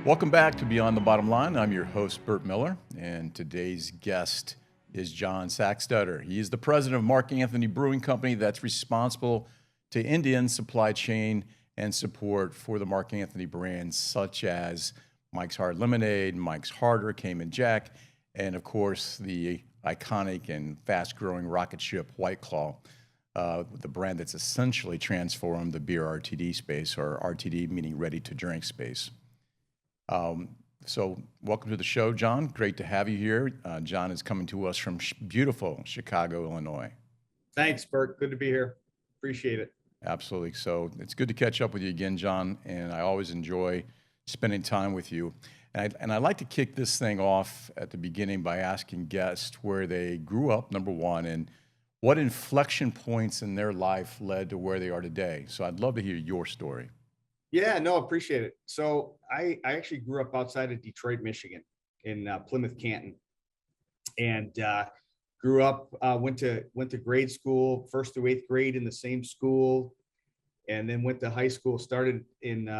Welcome back to Beyond the Bottom Line. I'm your host, Burt Miller, and today's guest is John Sacksteder. He is the president of Mark Anthony Brewing Company that's responsible to Indian supply chain and support for the Mark Anthony brands such as Mike's Hard Lemonade, Mike's Harder, Cayman Jack, and of course the iconic and fast-growing rocket ship White Claw, the brand that's essentially transformed the beer RTD space, or RTD meaning ready to drink space. So welcome to the show, John. Great to have you here. John is coming to us from beautiful Chicago, Illinois. Thanks, Bert. Good to be here. Appreciate it. Absolutely. So it's good to catch up with you again, John, and I always enjoy spending time with you. And I like to kick this thing off at the beginning by asking guests where they grew up, number one, and what inflection points in their life led to where they are today. So I'd love to hear your story. Yeah, no, appreciate it. So I actually grew up outside of Detroit, Michigan, in Plymouth, Canton, and grew up, went to grade school, 1st through 8th grade in the same school, and then went to high school. Started in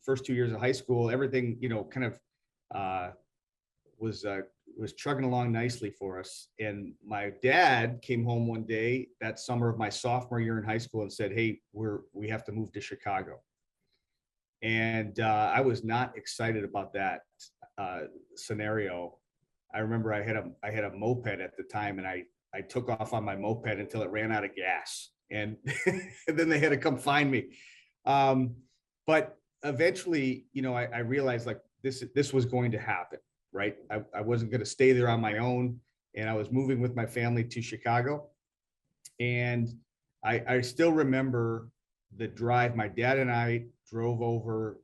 first 2 years of high school. Everything, kind of was chugging along nicely for us. And my dad came home one day that summer of my sophomore year in high school and said, "Hey, we have to move to Chicago." And I was not excited about that scenario. I remember I had a moped at the time, and I took off on my moped until it ran out of gas, and, and then they had to come find me. But eventually, I realized like this was going to happen, right? I wasn't going to stay there on my own, and I was moving with my family to Chicago. And I still remember the drive. My dad and I drove over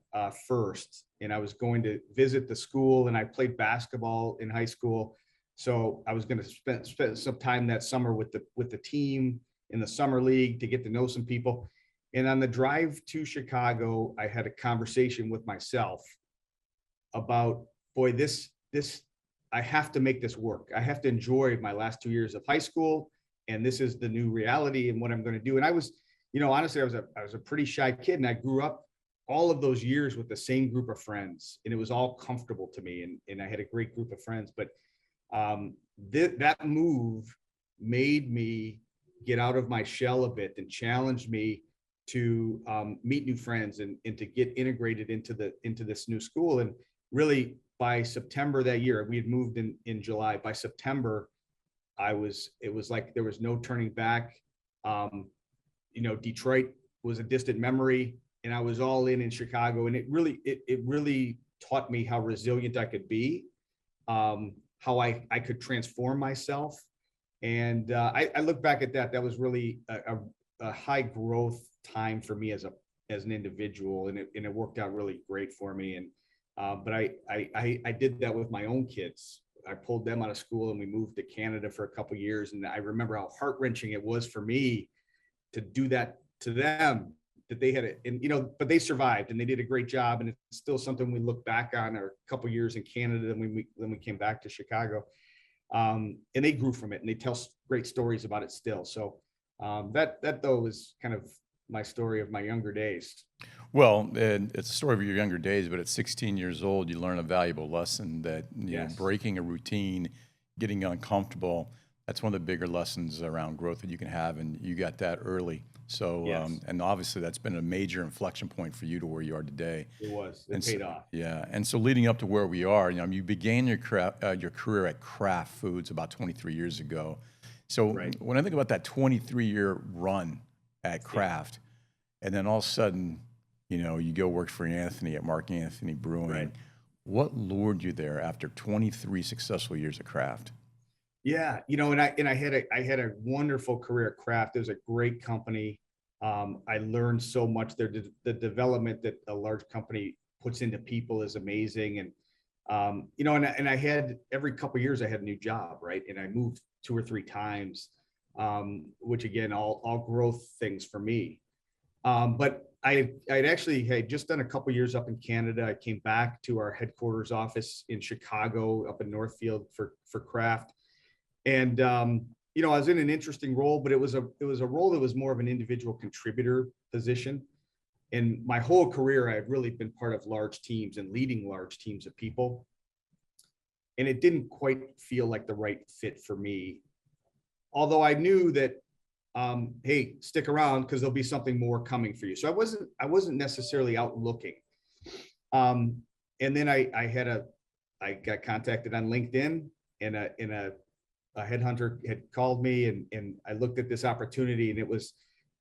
first, and I was going to visit the school, and I played basketball in high school. So I was going to spend some time that summer with the team in the summer league to get to know some people. And on the drive to Chicago, I had a conversation with myself about, boy, this I have to make this work. I have to enjoy my last 2 years of high school, and this is the new reality and what I'm going to do. And I was, honestly, I was a pretty shy kid, and I grew up all of those years with the same group of friends, and it was all comfortable to me. And I had a great group of friends, but that move made me get out of my shell a bit and challenged me to meet new friends and to get integrated into this new school. And really by September that year, we had moved in July. By September, it was like there was no turning back. Detroit was a distant memory, and I was all in Chicago. And it really taught me how resilient I could be, how I could transform myself. And I look back at that. That was really a high growth time for me as an individual, and it worked out really great for me. And but I did that with my own kids. I pulled them out of school, and we moved to Canada for a couple of years. And I remember how heart-wrenching it was for me to do that to them, that they had it, and but they survived, and they did a great job. And it's still something we look back on, our couple of years in Canada, and when we came back to Chicago, and they grew from it, and they tell great stories about it still. So that though is kind of my story of my younger days. Well, and it's a story of your younger days, but at 16 years old, you learn a valuable lesson that breaking a routine, getting uncomfortable, that's one of the bigger lessons around growth that you can have, and you got that early. So, and obviously that's been a major inflection point for you to where you are today. It was. It paid off. Yeah, and so leading up to where we are, you began your career at Kraft Foods about 23 years ago. So when I think about that 23-year run at Kraft, and then all of a sudden, you go work for Anthony at Mark Anthony Brewing. Right. What lured you there after 23 successful years at Kraft? Yeah, and I had a wonderful career at Kraft. It was a great company. I learned so much there. The development that a large company puts into people is amazing. And and I had, every couple of years I had a new job, right? And I moved 2 or 3 times, which again, all growth things for me. But I'd actually had just done a couple of years up in Canada. I came back to our headquarters office in Chicago, up in Northfield for Kraft. And, I was in an interesting role, but it was a role that was more of an individual contributor position. And my whole career, I've really been part of large teams and leading large teams of people. And it didn't quite feel like the right fit for me. Although I knew that, hey, stick around because there'll be something more coming for you. So I wasn't necessarily out looking. And then I got contacted on LinkedIn, and a headhunter had called me, and I looked at this opportunity, and it was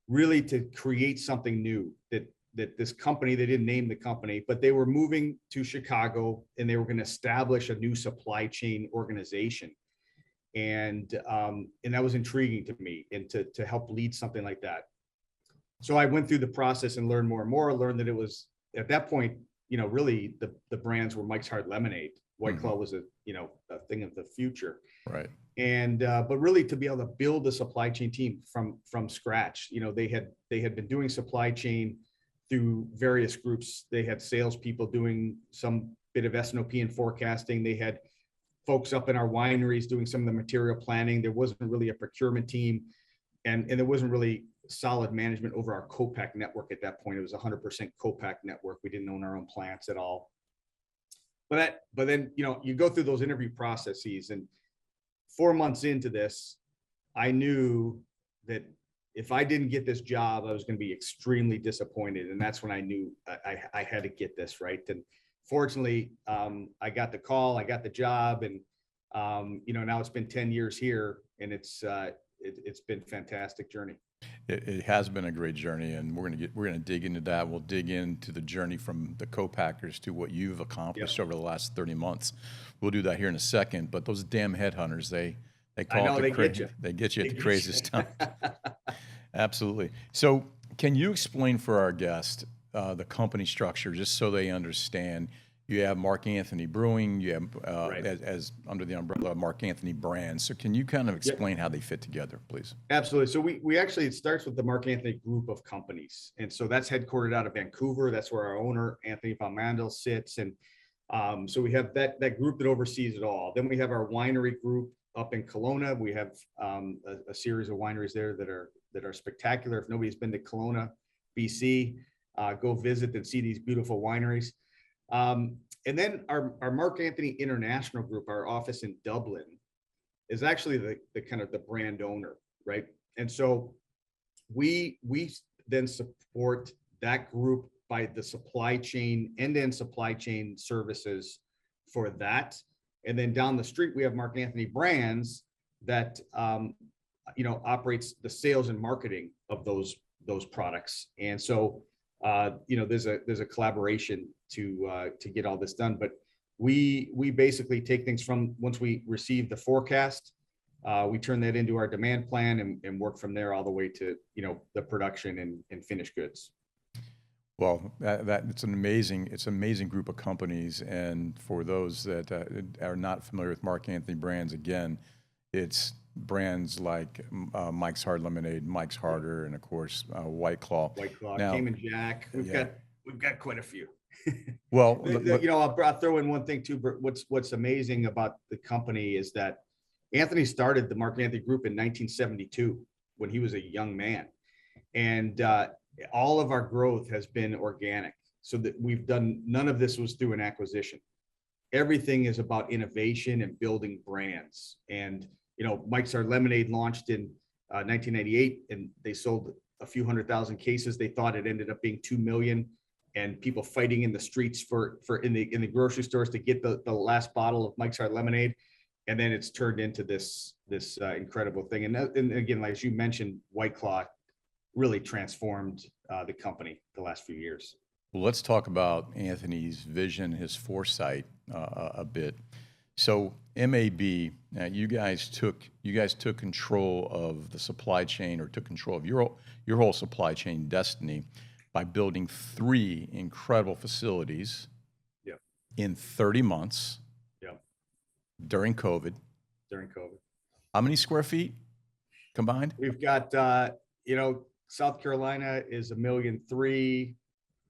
really to create something new that this company, they didn't name the company, but they were moving to Chicago, and they were going to establish a new supply chain organization. And that was intriguing to me, and to help lead something like that. So I went through the process and learned more and more, learned that it was, at that point, really the brands were Mike's Hard Lemonade. White Claw was a thing of the future. Right. And, but really to be able to build a supply chain team from scratch, they had been doing supply chain through various groups. They had salespeople doing some bit of S&OP and forecasting. They had folks up in our wineries doing some of the material planning. There wasn't really a procurement team, and there wasn't really solid management over our co-pack network at that point. It was 100% co-pack network. We didn't own our own plants at all. But then, you go through those interview processes, and 4 months into this, I knew that if I didn't get this job, I was going to be extremely disappointed. And that's when I knew I had to get this right. And fortunately, I got the call, I got the job, and now it's been 10 years here, and it's been a fantastic journey. It has been a great journey, and we're gonna dig into that. We'll dig into the journey from the co-packers to what you've accomplished over the last 30 months. We'll do that here in a second. But those damn headhunters, they call it they get you at the craziest time. Absolutely. So can you explain for our guest the company structure, just so they understand? You have Mark Anthony Brewing, you have as under the umbrella of Mark Anthony Brands. So can you kind of explain how they fit together, please? Absolutely. So we actually, it starts with the Mark Anthony group of companies. And so that's headquartered out of Vancouver. That's where our owner, Anthony Van Mandel, sits. And so we have that group that oversees it all. Then we have our winery group up in Kelowna. We have a series of wineries there that are spectacular. If nobody's been to Kelowna, BC, go visit and see these beautiful wineries. And then our Mark Anthony International Group, our office in Dublin, is actually the kind of the brand owner, right? And so we then support that group by the supply chain, end-to-end supply chain services for that. And then down the street, we have Mark Anthony Brands that operates the sales and marketing of those products. And so there's a collaboration to get all this done. But we basically take things from, once we receive the forecast, we turn that into our demand plan and work from there all the way to the production and finished goods. Well, it's an amazing group of companies. And for those that are not familiar with Mark Anthony Brands, again, it's brands like Mike's Hard Lemonade, Mike's Harder, and of course White Claw. White Claw, Cayman Jack. We've got quite a few. Well, I'll throw in one thing too. But what's amazing about the company is that Anthony started the Mark Anthony Group in 1972 when he was a young man, and all of our growth has been organic. So that we've done, none of this was through an acquisition. Everything is about innovation and building brands. And Mike's Hard Lemonade launched in 1998, and they sold a few 100,000 cases. They thought it ended up being 2 million, and people fighting in the streets for in the grocery stores to get the last bottle of Mike's Hard Lemonade. And then it's turned into this incredible thing. And again, like as you mentioned, White Claw really transformed the company the last few years. Well, let's talk about Anthony's vision, his foresight a bit. So MAB, you guys took control of the supply chain, or took control of your whole supply chain destiny by building 3 incredible facilities in 30 months during COVID. How many square feet combined? We've got, South Carolina is 1.3 million.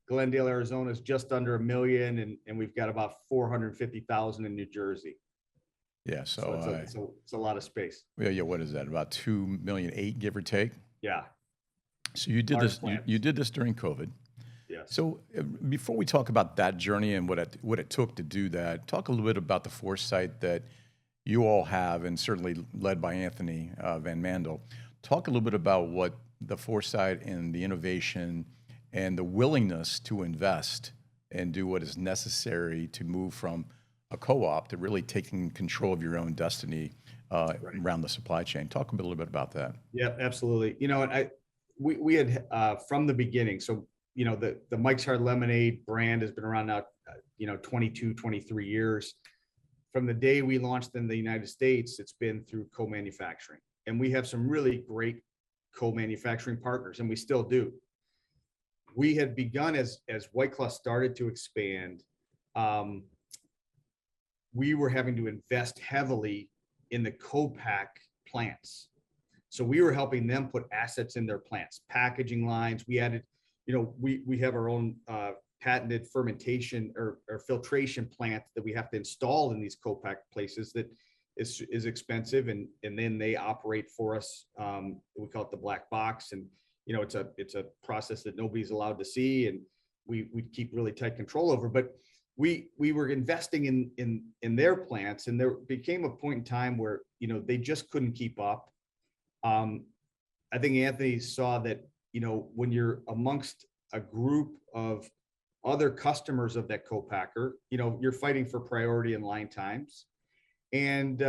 Glendale, Arizona is just under 1 million, and we've got about 450,000 in New Jersey. Yeah, so it's a lot of space. Yeah. What is that? About 2.8 million, give or take. Yeah. So you did this. You did this during COVID. Yes. So before we talk about that journey and what it took to do that, talk a little bit about the foresight that you all have, and certainly led by Anthony Van Mandel. Talk a little bit about what the foresight and the innovation and the willingness to invest and do what is necessary to move from a co-op to really taking control of your own destiny around the supply chain. Talk a little bit about that. Yeah, absolutely. We had from the beginning. So, the Mike's Hard Lemonade brand has been around now, 22, 23 years. From the day we launched in the United States, it's been through co-manufacturing. And we have some really great co-manufacturing partners, and we still do. We had begun as White Claw started to expand. We were having to invest heavily in the co-pack plants. So we were helping them put assets in their plants, packaging lines. We added, we have our own patented fermentation or filtration plant that we have to install in these co-pack places that is expensive, and then they operate for us. We call it the black box, and it's a process that nobody's allowed to see, and we keep really tight control over. But we were investing in their plants, and there became a point in time where they just couldn't keep up. I think Anthony saw that when you're amongst a group of other customers of that co-packer, you're fighting for priority and line times, and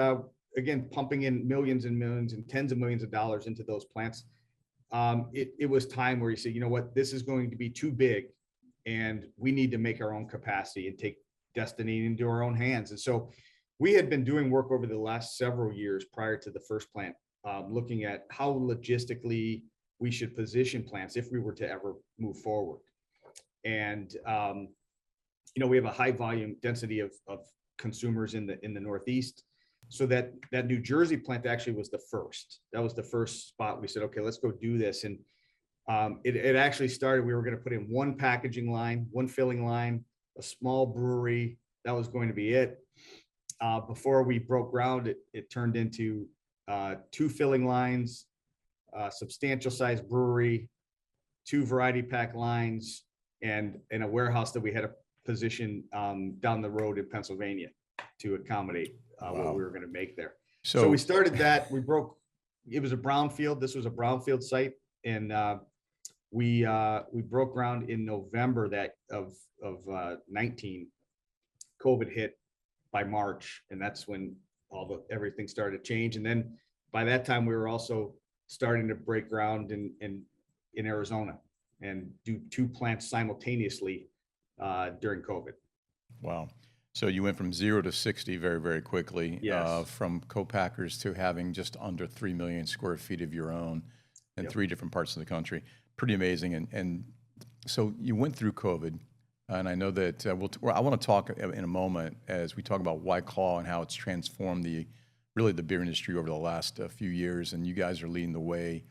again, pumping in millions and millions and tens of millions of dollars into those plants. It was time where you say, what, this is going to be too big, and we need to make our own capacity and take destiny into our own hands. And so we had been doing work over the last several years prior to the first plant, looking at how logistically we should position plants if we were to ever move forward. And we have a high volume density of consumers in the Northeast. So that New Jersey plant actually was the first. That was the first spot we said, okay, let's go do this. And it actually started, we were going to put in one packaging line, one filling line, a small brewery. That was going to be it. Before we broke ground, it turned into 2 filling lines, substantial size brewery, 2 variety pack lines, and a warehouse that we had a position down the road in Pennsylvania to accommodate what we were going to make there. So we started that. It was a brownfield. This was a brownfield site, and we broke ground in November of 19. COVID hit by March, and that's when everything started to change. And then by that time, we were also starting to break ground in Arizona and do 2 plants simultaneously during COVID. Wow. So you went from 0 to 60 very, very quickly. Yes. From co-packers to having just under 3 million square feet of your own in 3 different parts of the country. Pretty amazing. And so you went through COVID, and I know that I want to talk in a moment as we talk about White Claw and how it's transformed the beer industry over the last few years, and you guys are leading the way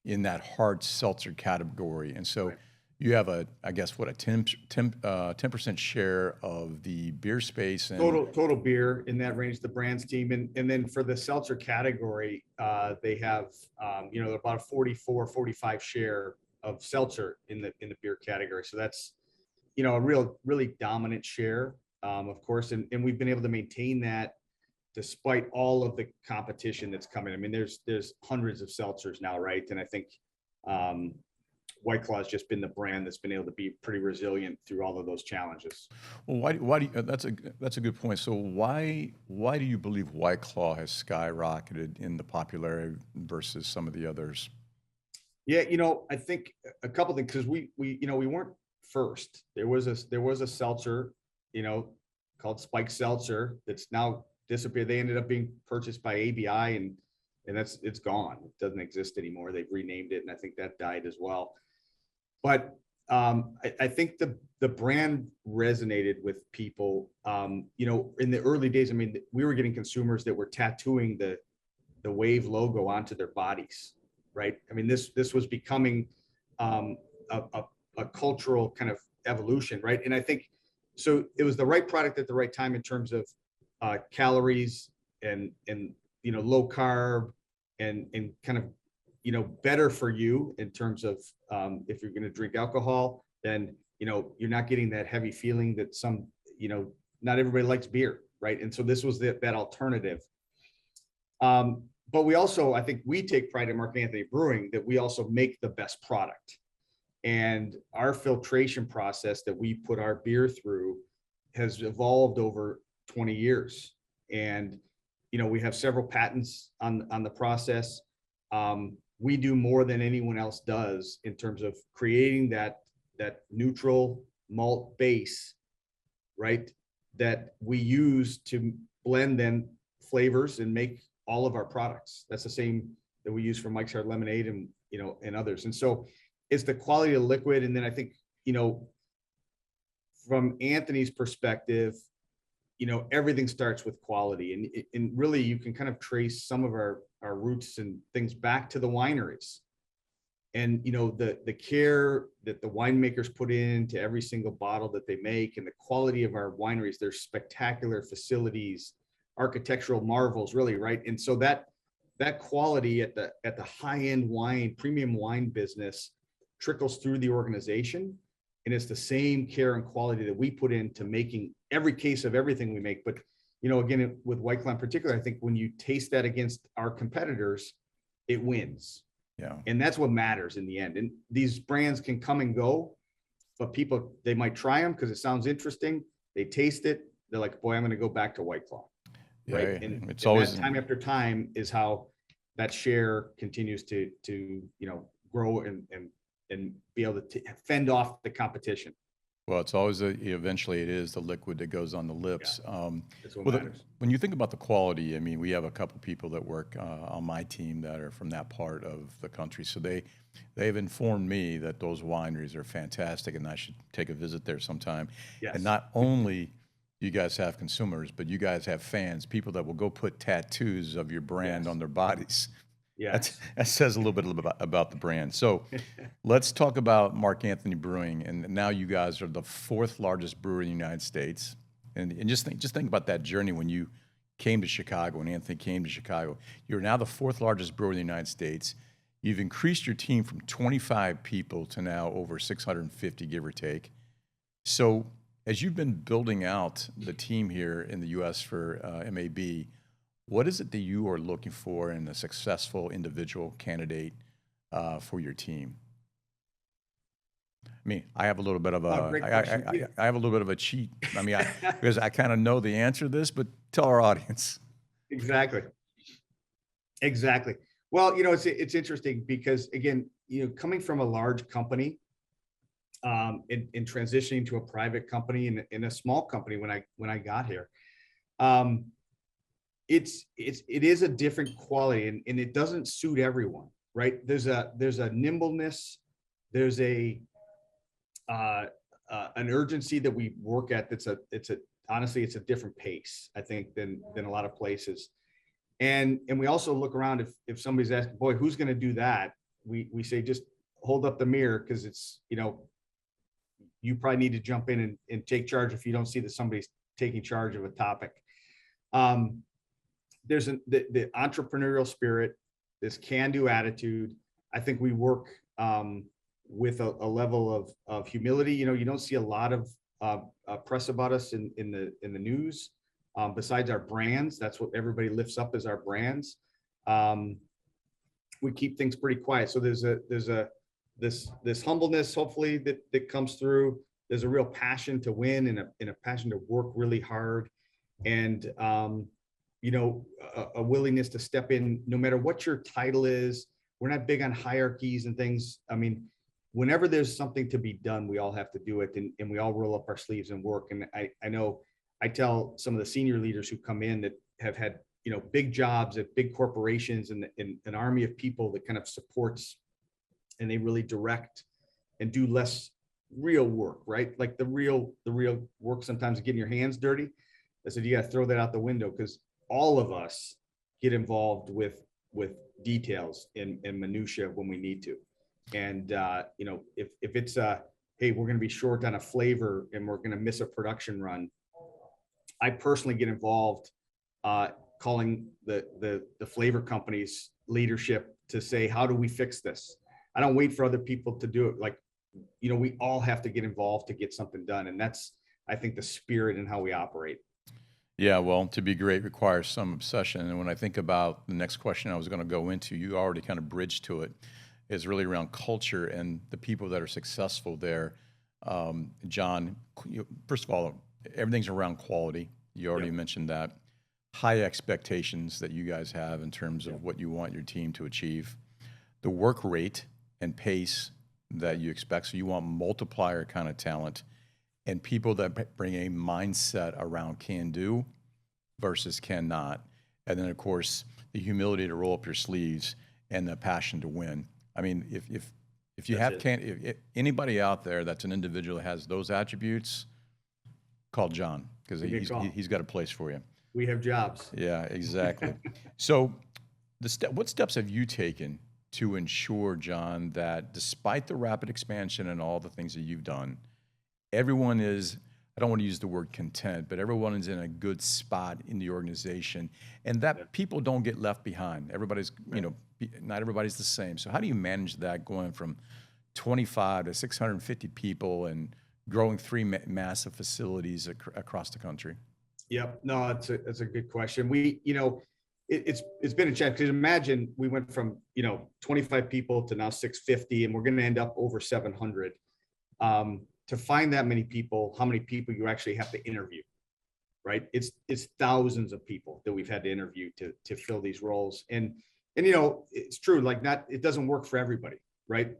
in that hard seltzer category. And so you have a 10% share of the beer space and total beer in that range, the brands team. And then for the seltzer category, they have, about a 44, 45 share of seltzer in the beer category. So that's, a really dominant share, of course. And we've been able to maintain that despite all of the competition that's coming. I mean, there's hundreds of seltzers now, right? And I think White Claw has just been the brand that's been able to be pretty resilient through all of those challenges. Well, why do you, that's a good point. So why do you believe White Claw has skyrocketed in the popularity versus some of the others? Yeah, I think a couple things, because we weren't first. There was a seltzer, called Spike Seltzer that's now disappeared. They ended up being purchased by ABI, and it's gone. It doesn't exist anymore. They've renamed it, and I think that died as well. But I think the brand resonated with people. In the early days, I mean, we were getting consumers that were tattooing the Wave logo onto their bodies, right? I mean, this was becoming a cultural kind of evolution, right? And I think so. It was the right product at the right time in terms of calories and low carb and kind of better for you in terms of if you're going to drink alcohol, then you're not getting that heavy feeling that not everybody likes beer, right? And so this was that alternative. But we also, I think we take pride in Mark Anthony Brewing that we also make the best product. And our filtration process that we put our beer through has evolved over 20 years. And, we have several patents on the process. We do more than anyone else does in terms of creating that neutral malt base, right? That we use to blend then flavors and make all of our products. That's the same that we use for Mike's Hard Lemonade and, and others. And so it's the quality of liquid. And then I think, from Anthony's perspective, everything starts with quality, and really you can kind of trace some of our roots and things back to the wineries. And, the care that the winemakers put into every single bottle that they make, and the quality of our wineries, they're spectacular facilities, architectural marvels, really, right? And so that quality at the high-end wine, premium wine business trickles through the organization. And it's the same care and quality that we put into making every case of everything we make. But, again, with White Claw in particular, I think when you taste that against our competitors, it wins. Yeah. And that's what matters in the end. And these brands can come and go, but people, they might try them because it sounds interesting. They taste it. They're like, boy, I'm going to go back to White Claw. Right. Yeah, And it's always time after time is how that share continues to grow and be able to fend off the competition. Well, it's always eventually it is the liquid that goes on the lips. That's what Well, matters. when you think about the quality, I mean, we have a couple people that work on my team that are from that part of the country. So they've informed me that those wineries are fantastic, and I should take a visit there sometime. Yes. And not only you guys have consumers, but you guys have fans, people that will go put tattoos of your brand Yes. on their bodies. Yeah. That says a little bit about the brand. So let's talk about Mark Anthony Brewing. And now you guys are the fourth largest brewery in the United States. And just think about that journey when you came to Chicago, when Anthony came to Chicago. You're now the fourth largest brewery in the United States. You've increased your team from 25 people to now over 650, give or take. So as you've been building out the team here in the U.S. for MAB, what is it that you are looking for in a successful individual candidate for your team? I mean, I have a little bit of I have a little bit of a cheat. I mean, because I kind of know the answer to this, but tell our audience. Exactly. Well, it's interesting because, again, coming from a large company, in transitioning to a private company in a small company when I got here, it is a different quality, and it doesn't suit everyone, right? There's a nimbleness, there's an urgency that we work at. Honestly, it's a different pace, I think, than a lot of places. And we also look around, if somebody's asking, boy, who's going to do that? We say, just hold up the mirror, because it's, you probably need to jump in and take charge if you don't see that somebody's taking charge of a topic. There's the entrepreneurial spirit, this can-do attitude. I think we work with a level of humility. You don't see a lot of press about us in the news. Besides our brands, that's what everybody lifts up as our brands. We keep things pretty quiet. So there's this humbleness, hopefully, that comes through. There's a real passion to win and a passion to work really hard, and a willingness to step in no matter what your title is. We're not big on hierarchies and things. I mean, whenever there's something to be done, we all have to do it, and we all roll up our sleeves and work. And I know I tell some of the senior leaders who come in that have had big jobs at big corporations and an army of people that kind of supports, and they really direct and do less real work, right? Like the real work sometimes is getting your hands dirty. I said, you got to throw that out the window, because all of us get involved with details and minutia when we need to. And if it's hey, we're going to be short on a flavor and we're going to miss a production run, I personally get involved, calling the flavor company's leadership to say, how do we fix this? I don't wait for other people to do it. Like, we all have to get involved to get something done. And that's, I think, the spirit in how we operate. Yeah, well, to be great requires some obsession. And when I think about the next question I was going to go into, you already kind of bridged to it, is really around culture and the people that are successful there. John, first of all, everything's around quality. You already mentioned that. High expectations that you guys have in terms of what you want your team to achieve. The work rate and pace that you expect. So you want multiplier kind of talent. And people that bring a mindset around can do versus cannot. And then, of course, the humility to roll up your sleeves and the passion to win. I mean, if you have if anybody out there that's an individual that has those attributes, call John, because he's got a place for you. We have jobs. Yeah, exactly. So what steps have you taken to ensure, John, that despite the rapid expansion and all the things that you've done, everyone is, I don't want to use the word content, but everyone is in a good spot in the organization, and that people don't get left behind. Everybody's, not everybody's the same. So how do you manage that going from 25 to 650 people and growing 3 massive facilities across the country? Yep. No, that's a good question. It's been a challenge, because imagine we went from, 25 people to now 650, and we're going to end up over 700. To find that many people, how many people you actually have to interview, right? It's thousands of people that we've had to interview to fill these roles. And it's true, it doesn't work for everybody, right?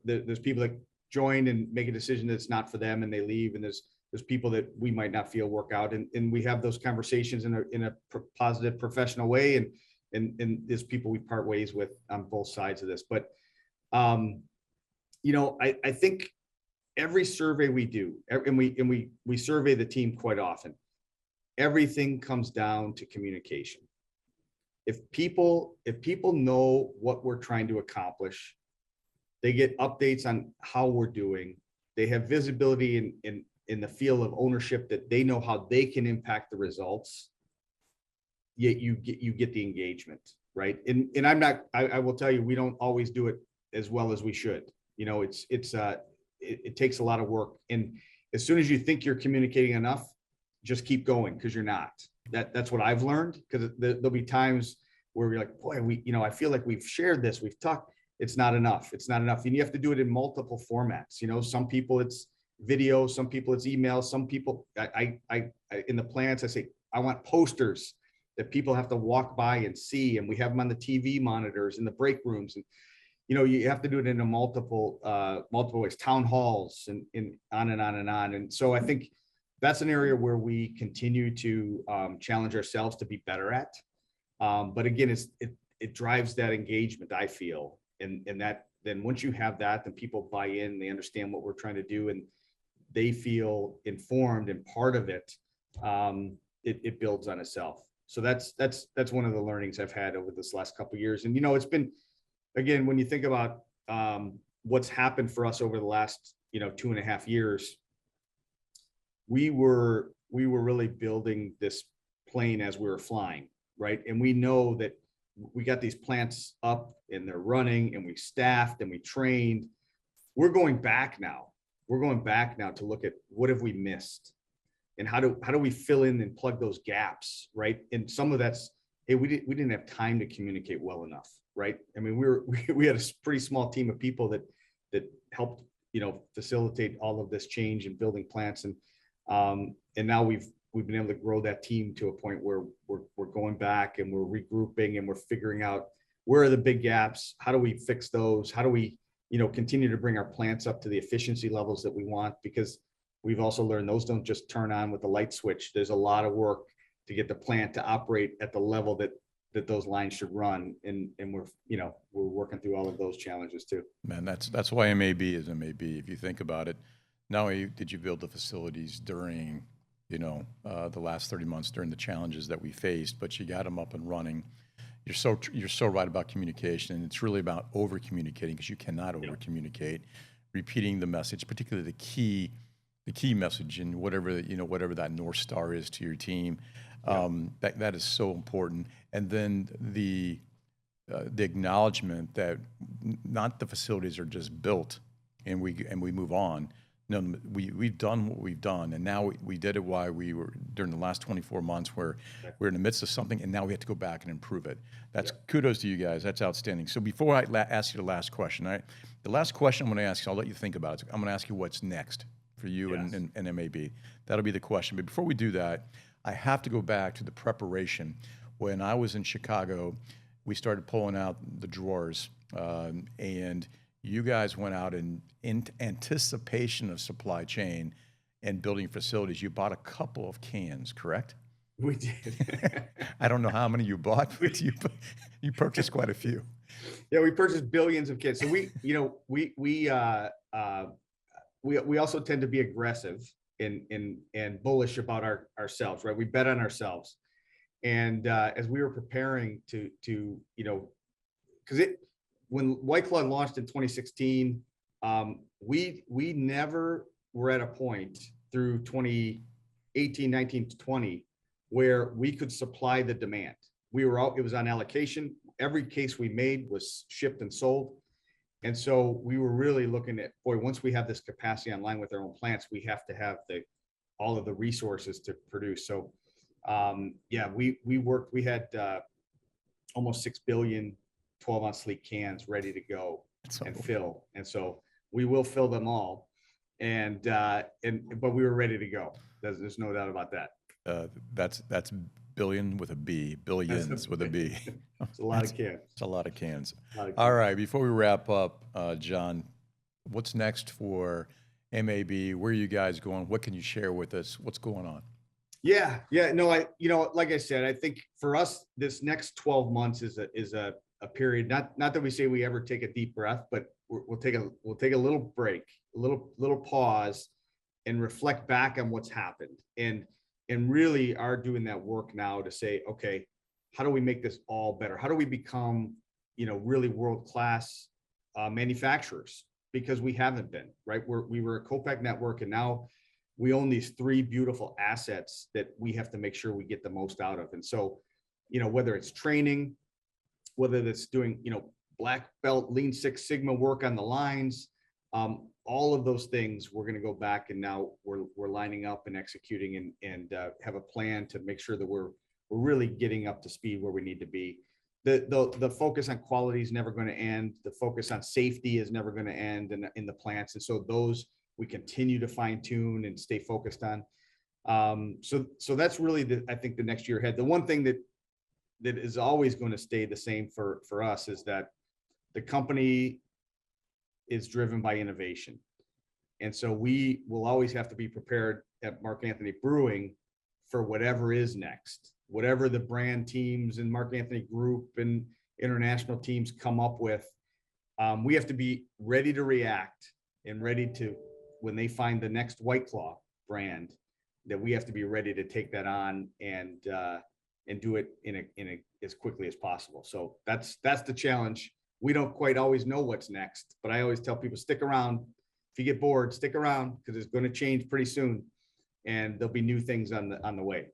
There's people that join and make a decision that's not for them and they leave. And there's people that we might not feel work out. And we have those conversations in a positive, professional way. And there's people we part ways with on both sides of this. But, I think every survey we do, and we survey the team quite often, everything comes down to communication. If people know what we're trying to accomplish, they get updates on how we're doing, they have visibility in the field of ownership, that they know how they can impact the results, yet you get the engagement, right? And I will tell you, we don't always do it as well as we should. It takes a lot of work. And as soon as you think you're communicating enough, just keep going, because you're not. That's what I've learned, because there'll be times where we're like, boy, I feel like we've shared this, we've talked. It's not enough. It's not enough. And you have to do it in multiple formats. Some people it's video, some people it's email, some people I in the plants, I say, I want posters that people have to walk by and see. And we have them on the TV monitors in the break rooms. And you have to do it in a multiple ways, town halls, and on and on and on. And so I think that's an area where we continue to challenge ourselves to be better at. But again, it drives that engagement, I feel. And that then once you have that, then people buy in, they understand what we're trying to do, and they feel informed and part of it. It builds on itself. So that's one of the learnings I've had over this last couple of years. And it's been, again, when you think about what's happened for us over the last 2.5 years, we were really building this plane as we were flying, right? And we know that we got these plants up and they're running, and we staffed and we trained. We're going back now. We're going back now to look at what have we missed, and how do we fill in and plug those gaps, right? And some of that's, hey, we didn't have time to communicate well enough, right? I mean, we had a pretty small team of people that helped facilitate all of this change in building plants, and now we've been able to grow that team to a point where we're going back and we're regrouping and we're figuring out where are the big gaps, how do we fix those, how do we continue to bring our plants up to the efficiency levels that we want, because we've also learned those don't just turn on with the light switch. There's a lot of work to get the plant to operate at the level that those lines should run, and we're working through all of those challenges too. Man, that's why MAB is MAB. If you think about it, not only did you build the facilities during the last 30 months during the challenges that we faced, but you got them up and running. You're so right about communication. It's really about over communicating, because you cannot over communicate. Repeating the message, particularly the key message, and whatever that North Star is to your team. That is so important. And then the acknowledgement that not the facilities are just built, and we move on. No, we've done what we've done, and now we did it while we were during the last 24 months where we're in the midst of something, and now we have to go back and improve it. That's kudos to you guys. That's outstanding. So before I ask you the last question, the last question I'm going to ask you, I'll let you think about it. I'm going to ask you what's next for you and MAB. That'll be the question. But before we do that, I have to go back to the preparation. When I was in Chicago, we started pulling out the drawers, and you guys went out and in anticipation of supply chain and building facilities, you bought a couple of cans, correct? We did. I don't know how many you bought, but you purchased quite a few. Yeah, we purchased billions of cans. So we also tend to be aggressive and bullish about ourselves, right? We bet on ourselves. And as we were preparing to because when White Claw launched in 2016, we never were at a point through 2018, 19, 20 where we could supply the demand. It was on allocation. Every case we made was shipped and sold. And so we were really looking at, boy, once we have this capacity online with our own plants, we have to have all of the resources to produce. So we had almost 6 billion 12-ounce sleek cans ready to go and fill. And so we will fill them all. But we were ready to go. There's no doubt about that. That's billion with a B, billions with a B. It's a lot of cans. It's a lot of cans. All right, before we wrap up, John, what's next for MAB? Where are you guys going? What can you share with us? What's going on? Yeah. No, like I said, I think for us, this next 12 months is a period. Not that we say we ever take a deep breath, but we'll take a little break, a little pause, and reflect back on what's happened, and really are doing that work now to say, okay, how do we make this all better? How do we become, really world-class manufacturers? Because we haven't been, right? We were a co-pack network, and now we own these 3 beautiful assets that we have to make sure we get the most out of. And so, whether it's training, whether that's doing, black belt, Lean Six Sigma work on the lines, all of those things, we're going to go back, and now we're lining up and executing and have a plan to make sure that we're really getting up to speed where we need to be. The focus on quality is never going to end. The focus on safety is never going to end in the plants. And so those we continue to fine tune and stay focused on. So that's really I think the next year ahead. The one thing that is always going to stay the same for us is that the company is driven by innovation. And so we will always have to be prepared at Mark Anthony Brewing for whatever is next, whatever the brand teams and Mark Anthony Group and international teams come up with. We have to be ready to react and ready to, when they find the next White Claw brand, that we have to be ready to take that on and do it in as quickly as possible. So that's the challenge. We don't quite always know what's next, but I always tell people, stick around. If you get bored, stick around, because it's going to change pretty soon, and there'll be new things on the way.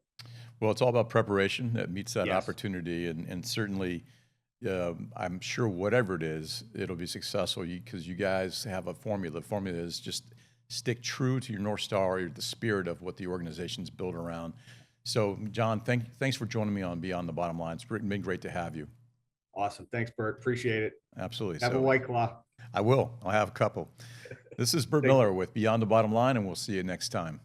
Well, it's all about preparation that meets that opportunity, and certainly, I'm sure whatever it is, it'll be successful because you guys have a formula. The formula is just stick true to your North Star, or the spirit of what the organization's built around. So, John, thanks for joining me on Beyond the Bottom Line. It's been great to have you. Awesome. Thanks, Bert. Appreciate it. Absolutely. Have a White Claw. I will. I'll have a couple. This is Bert Miller with Beyond the Bottom Line, and we'll see you next time.